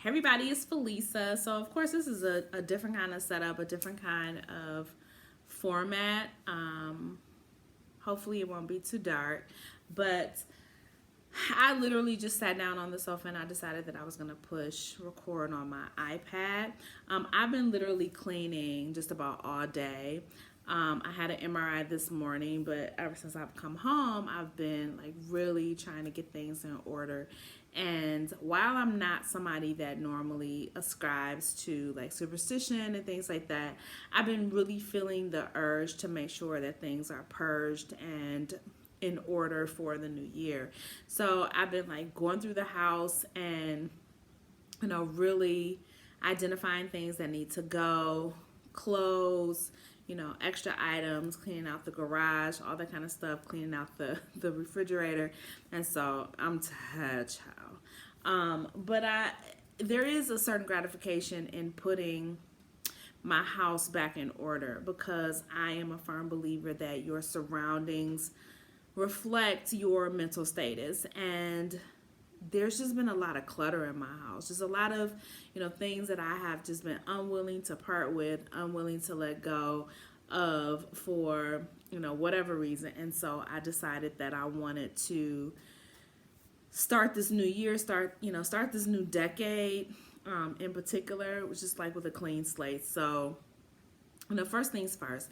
Hey everybody, it's Felisa. So of course this is a different kind of setup, a different kind of format. Hopefully it won't be too dark. But I literally just sat down on the sofa and I decided that I was gonna push record on my iPad. I've been literally cleaning just about all day. I had an MRI this morning, but ever since I've come home, I've been like really trying to get things in order. And while I'm not somebody that normally ascribes to like superstition and things like that, I've been really feeling the urge to make sure that things are purged and in order for the new year. So I've been like going through the house and really identifying things that need to go, clothes, extra items, cleaning out the garage, all that kind of stuff, cleaning out the refrigerator. And so I'm tired, child. But there is a certain gratification in putting my house back in order because I am a firm believer that your surroundings reflect your mental status. And there's just been a lot of clutter in my house. Just a lot of, things that I have just been unwilling to part with, unwilling to let go of for, whatever reason. And so I decided that I wanted to start this new year, start this new decade, in particular, which is like with a clean slate. So, first things first,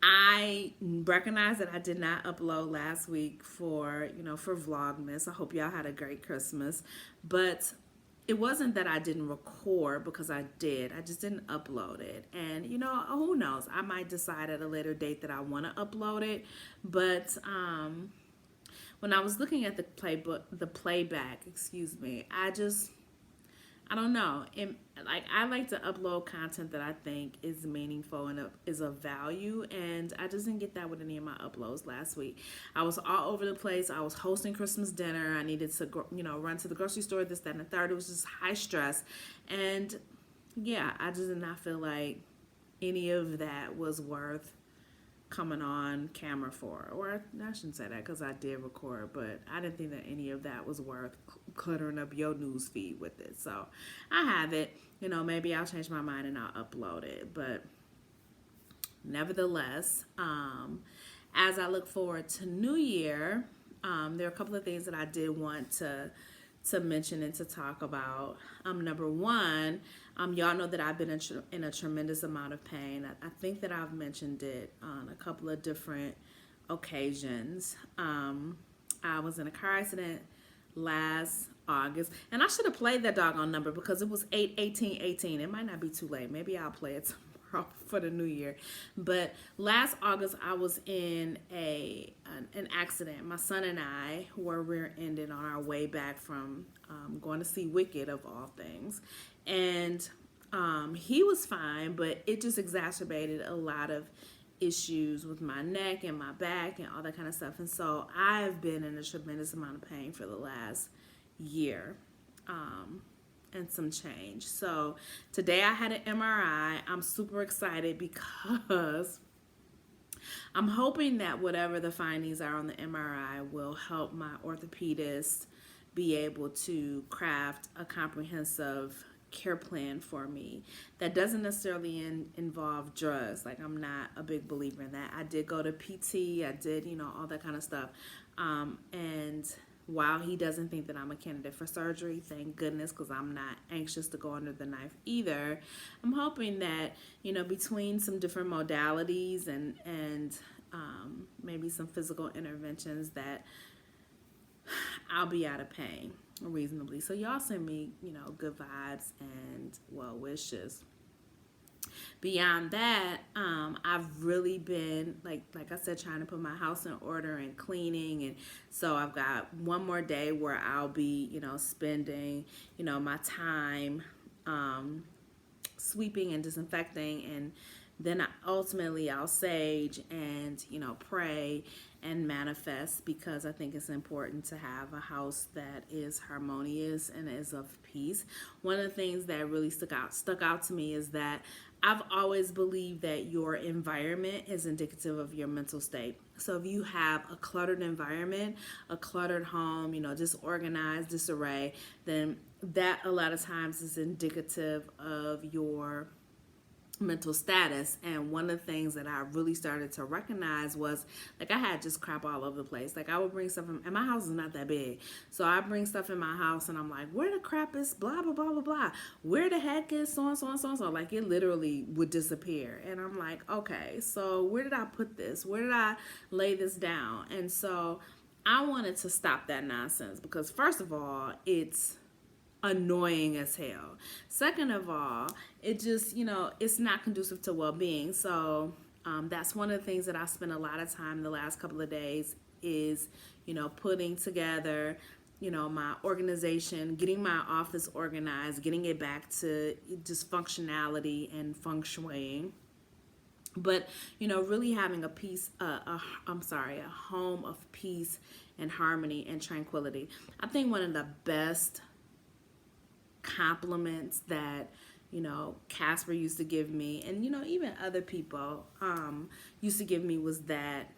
I recognize that I did not upload last week for Vlogmas. I hope y'all had a great Christmas. But it wasn't that I didn't record, because I did. I just didn't upload it. And, who knows? I might decide at a later date that I want to upload it. But when I was looking at the playback, I don't know. I like to upload content that I think is meaningful and is of value, and I just didn't get that with any of my uploads last week. I was all over the place. I was hosting Christmas dinner. I needed to, run to the grocery store, this, that, and the third. It was just high stress, and yeah, I just did not feel like any of that was worth coming on camera for. Or I shouldn't say that, because I did record, but I didn't think that any of that was worth cluttering up your news feed with it. So I have it. Maybe I'll change my mind and I'll upload it. But nevertheless, as I look forward to New Year, there are a couple of things that I did want to mention and to talk about. Number one, y'all know that I've been in a tremendous amount of pain. I think that I've mentioned it on a couple of different occasions. I was in a car accident last August, and I should have played that doggone number because it was 8/18/18. It might not be too late. Maybe I'll play it tomorrow for the new year. But last August, I was in an accident. My son and I were rear-ended on our way back from going to see Wicked, of all things. And he was fine, but it just exacerbated a lot of issues with my neck and my back and all that kind of stuff. And so I've been in a tremendous amount of pain for the last year. And some change. So today I had an MRI. I'm super excited because I'm hoping that whatever the findings are on the MRI will help my orthopedist be able to craft a comprehensive care plan for me that doesn't necessarily involve drugs. Like, I'm not a big believer in that. I did go to PT. I did, all that kind of stuff. And while he doesn't think that I'm a candidate for surgery, thank goodness, because I'm not anxious to go under the knife either, I'm hoping that, between some different modalities and maybe some physical interventions, that I'll be out of pain reasonably. So y'all send me, good vibes and well wishes. Beyond that, I've really been like I said, trying to put my house in order and cleaning, and so I've got one more day where I'll be, spending, my time sweeping and disinfecting, and then ultimately I'll sage and pray and manifest, because I think it's important to have a house that is harmonious and is of peace. One of the things that really stuck out to me is that I've always believed that your environment is indicative of your mental state. So if you have a cluttered environment, a cluttered home, disorganized, disarray, then that a lot of times is indicative of your mental status. And one of the things that I really started to recognize was, like, I had just crap all over the place. Like, I would bring stuff in, and my house is not that big, so I bring stuff in my house and I'm like, where the crap is blah blah blah blah blah, where the heck is so and so and so and so. Like, it literally would disappear, and I'm like, okay, so where did I put this, where did I lay this down? And so I wanted to stop that nonsense, because first of all, it's annoying as hell. Second of all, it just, it's not conducive to well-being. So that's one of the things that I spent a lot of time the last couple of days is, putting together, my organization, getting my office organized, getting it back to just functionality and feng shuiing. But, really having a home of peace and harmony and tranquility. I think one of the best compliments that Casper used to give me, and even other people used to give me, was that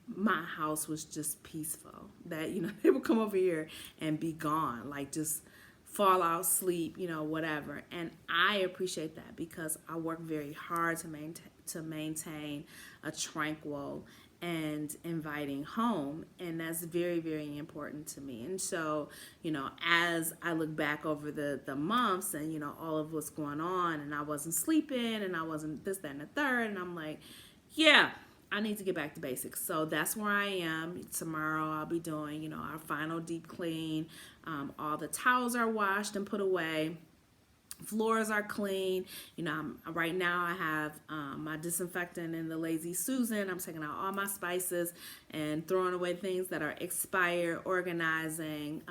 my house was just peaceful, that they would come over here and be gone, like just fall out, sleep, whatever. And I appreciate that, because I work very hard to maintain a tranquil and inviting home, and that's very, very important to me. And so, as I look back over the months and all of what's going on, and I wasn't sleeping and I wasn't this, that, and the third, and I'm like, yeah, I need to get back to basics. So that's where I am. Tomorrow I'll be doing our final deep clean. All the towels are washed and put away. Floors are clean. Right now I have my disinfectant in the Lazy Susan. I'm taking out all my spices and throwing away things that are expired, organizing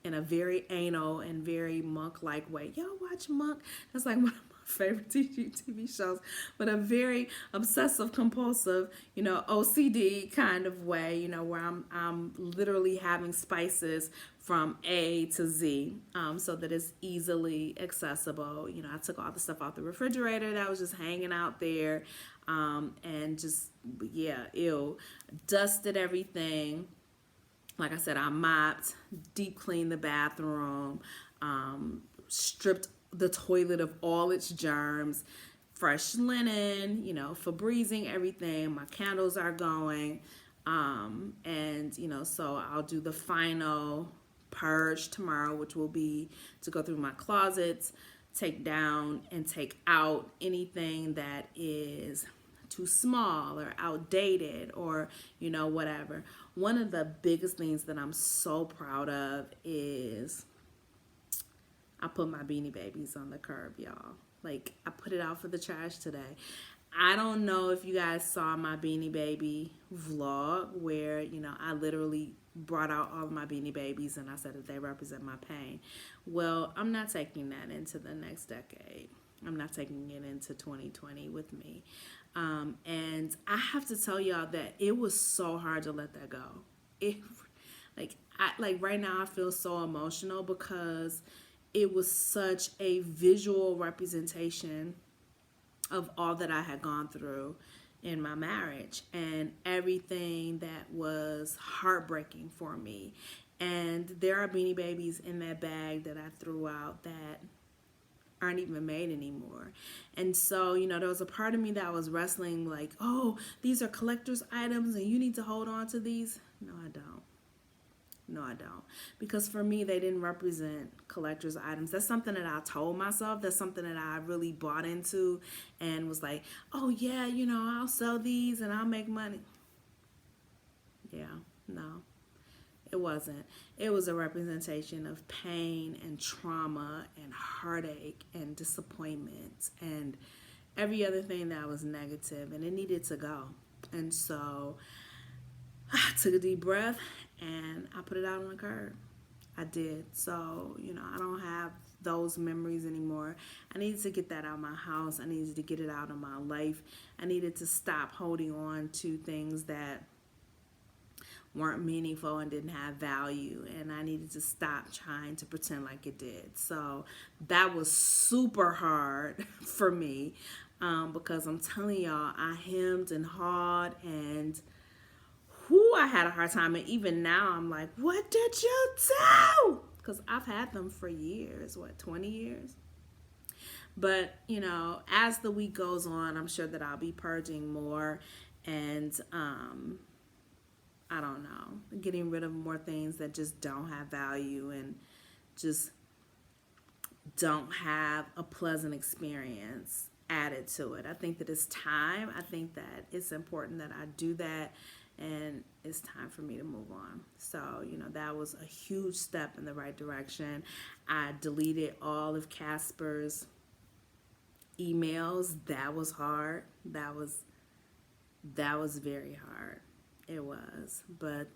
in a very anal and very monk-like way. Y'all watch Monk? That's like one of my favorite TV shows, but a very obsessive compulsive, OCD kind of way, where I'm literally having spices from A to Z, so that it's easily accessible. I took all the stuff out the refrigerator that was just hanging out there, and just, dusted everything. Like I said, I mopped, deep cleaned the bathroom, stripped the toilet of all its germs, fresh linen, Febrezing everything. My candles are going, and so I'll do the final purge tomorrow, which will be to go through my closets, take down and take out anything that is too small or outdated, or whatever. One of the biggest things that I'm so proud of is I put my Beanie Babies on the curb, y'all. Like, I put it out for the trash today. I don't know if you guys saw my Beanie Baby vlog where, I literally brought out all of my Beanie Babies and I said that they represent my pain. Well, I'm not taking that into the next decade. I'm not taking it into 2020 with me. And I have to tell y'all that it was so hard to let that go. Right now I feel so emotional, because it was such a visual representation of all that I had gone through in my marriage and everything that was heartbreaking for me. And there are Beanie Babies in that bag that I threw out that aren't even made anymore. And so, there was a part of me that was wrestling, like, oh, these are collector's items and you need to hold on to these. No, I don't. Because for me, they didn't represent collector's items. That's something that I told myself. That's something that I really bought into and was like, oh yeah, I'll sell these and I'll make money. Yeah, no, it wasn't. It was a representation of pain and trauma and heartache and disappointment and every other thing that was negative, and it needed to go. And so I took a deep breath and I put it out on the curb. I did. So, I don't have those memories anymore. I needed to get that out of my house. I needed to get it out of my life. I needed to stop holding on to things that weren't meaningful and didn't have value, and I needed to stop trying to pretend like it did. So that was super hard for me. because I'm telling y'all, I hemmed and hawed, and whoo, I had a hard time. And even now, I'm like, what did you do? Because I've had them for years, 20 years? But, as the week goes on, I'm sure that I'll be purging more and, I don't know, getting rid of more things that just don't have value and just don't have a pleasant experience added to it. I think that it's time. I think that it's important that I do that, and it's time for me to move on. So, that was a huge step in the right direction. I deleted all of Casper's emails. That was hard. That was very hard. It was. But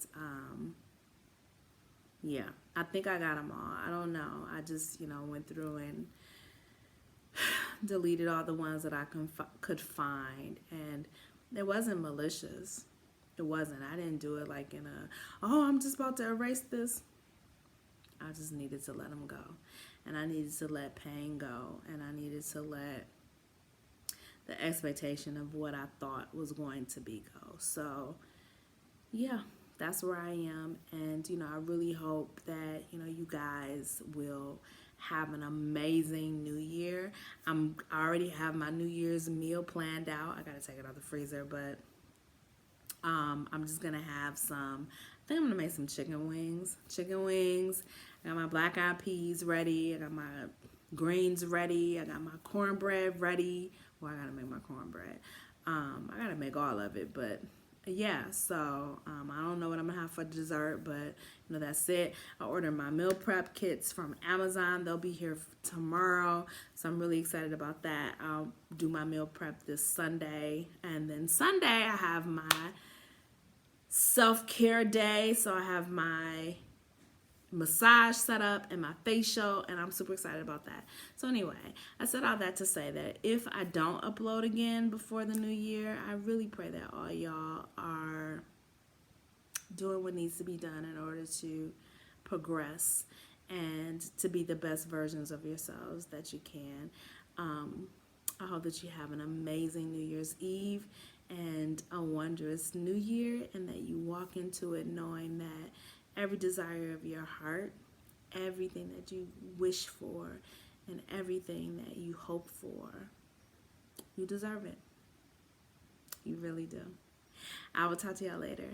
yeah, I think I got them all. I don't know. I just, went through and deleted all the ones that I could find. And it wasn't malicious. It wasn't. I didn't do it like in I'm just about to erase this. I just needed to let them go. And I needed to let pain go. And I needed to let the expectation of what I thought was going to be go. So, yeah, that's where I am. And, I really hope that, you guys will have an amazing new year. I already have my New Year's meal planned out. I got to take it out of the freezer, but I'm just going to have I think I'm going to make some chicken wings. I got my black eyed peas ready. I got my greens ready. I got my cornbread ready. Well, I got to make my cornbread. I got to make all of it, but yeah, so I don't know what I'm going to have for dessert, but that's it. I ordered my meal prep kits from Amazon. They'll be here tomorrow, so I'm really excited about that. I'll do my meal prep this Sunday, and then Sunday I have my self-care day, so I have my massage set up and my facial, and I'm super excited about that. So anyway, I said all that to say that if I don't upload again before the new year, I really pray that all y'all are doing what needs to be done in order to progress and to be the best versions of yourselves that you can. I hope that you have an amazing New Year's Eve and a wondrous new year, and that you walk into it knowing that every desire of your heart, everything that you wish for, and everything that you hope for, you deserve it. You really do. I will talk to y'all later.